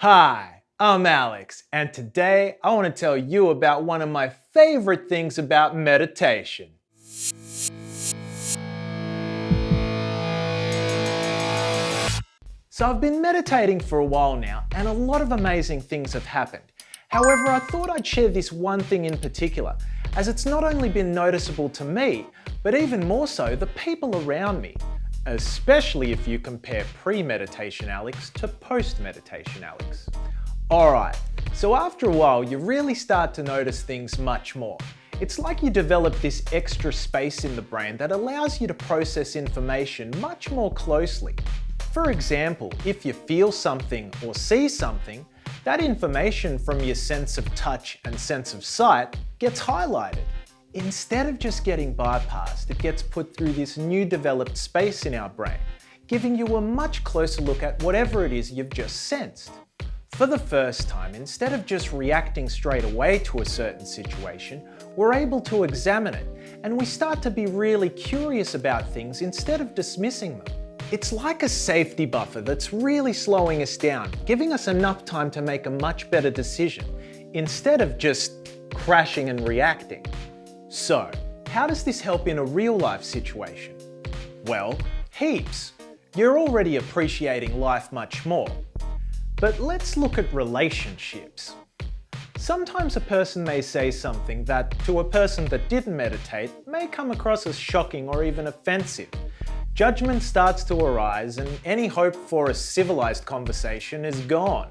Hi, I'm Alex, and today I want to tell you about one of my favorite things about meditation. So I've been meditating for a while now, and a lot of amazing things have happened. However, I thought I'd share this one thing in particular, as it's not only been noticeable to me, but even more so the people around me. Especially if you compare pre-meditation Alex to post-meditation Alex. Alright, so after a while you really start to notice things much more. It's like you develop this extra space in the brain that allows you to process information much more closely. For example, if you feel something or see something, that information from your sense of touch and sense of sight gets highlighted. Instead of just getting bypassed, it gets put through this new developed space in our brain, giving you a much closer look at whatever it is you've just sensed. For the first time, instead of just reacting straight away to a certain situation, we're able to examine it, and we start to be really curious about things instead of dismissing them. It's like a safety buffer that's really slowing us down, giving us enough time to make a much better decision, instead of just crashing and reacting. So, how does this help in a real-life situation? Well, heaps. You're already appreciating life much more. But let's look at relationships. Sometimes a person may say something that, to a person that didn't meditate, may come across as shocking or even offensive. Judgment starts to arise, and any hope for a civilized conversation is gone.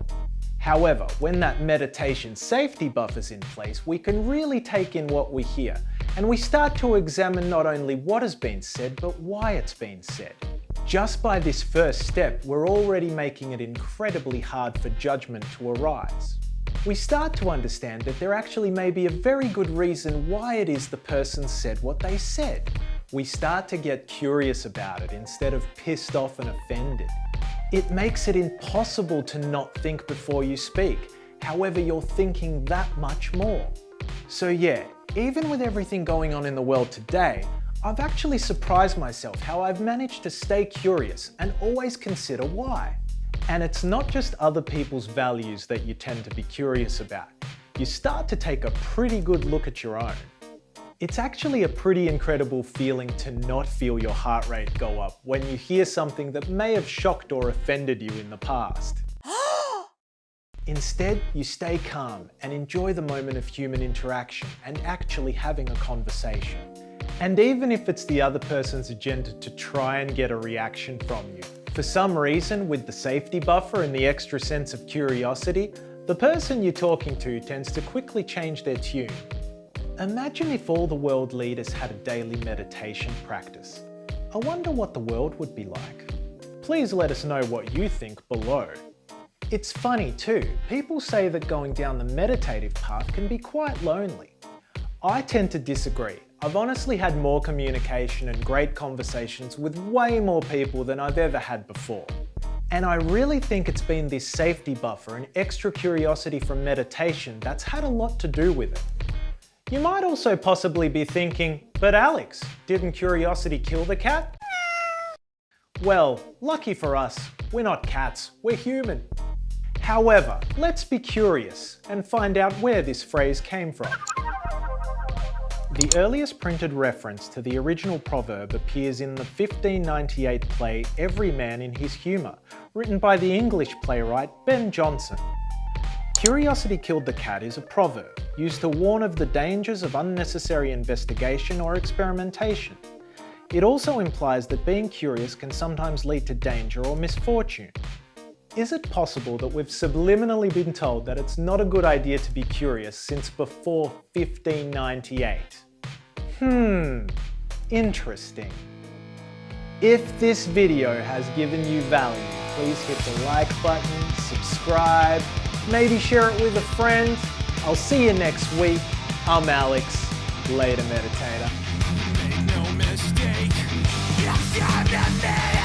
However, when that meditation safety buffer's in place, we can really take in what we hear, and we start to examine not only what has been said, but why it's been said. Just by this first step, we're already making it incredibly hard for judgment to arise. We start to understand that there actually may be a very good reason why it is the person said what they said. We start to get curious about it instead of pissed off and offended. It makes it impossible to not think before you speak. However, you're thinking that much more. So yeah, even with everything going on in the world today, I've actually surprised myself how I've managed to stay curious and always consider why. And it's not just other people's values that you tend to be curious about. You start to take a pretty good look at your own. It's actually a pretty incredible feeling to not feel your heart rate go up when you hear something that may have shocked or offended you in the past. Instead, you stay calm and enjoy the moment of human interaction and actually having a conversation. And even if it's the other person's agenda to try and get a reaction from you, for some reason, with the safety buffer and the extra sense of curiosity, the person you're talking to tends to quickly change their tune. Imagine if all the world leaders had a daily meditation practice. I wonder what the world would be like. Please let us know what you think below. It's funny too, people say that going down the meditative path can be quite lonely. I tend to disagree. I've honestly had more communication and great conversations with way more people than I've ever had before. And I really think it's been this safety buffer and extra curiosity from meditation that's had a lot to do with it. You might also possibly be thinking, but Alex, didn't curiosity kill the cat? Well, lucky for us, we're not cats, we're human. However, let's be curious and find out where this phrase came from. The earliest printed reference to the original proverb appears in the 1598 play Every Man in His Humour, written by the English playwright Ben Jonson. Curiosity killed the cat is a proverb used to warn of the dangers of unnecessary investigation or experimentation. It also implies that being curious can sometimes lead to danger or misfortune. Is it possible that we've subliminally been told that it's not a good idea to be curious since before 1598? Interesting. If this video has given you value, please hit the like button, subscribe, maybe share it with a friend. I'll see you next week. I'm Alex. Later, Meditator. Make no mistake, you're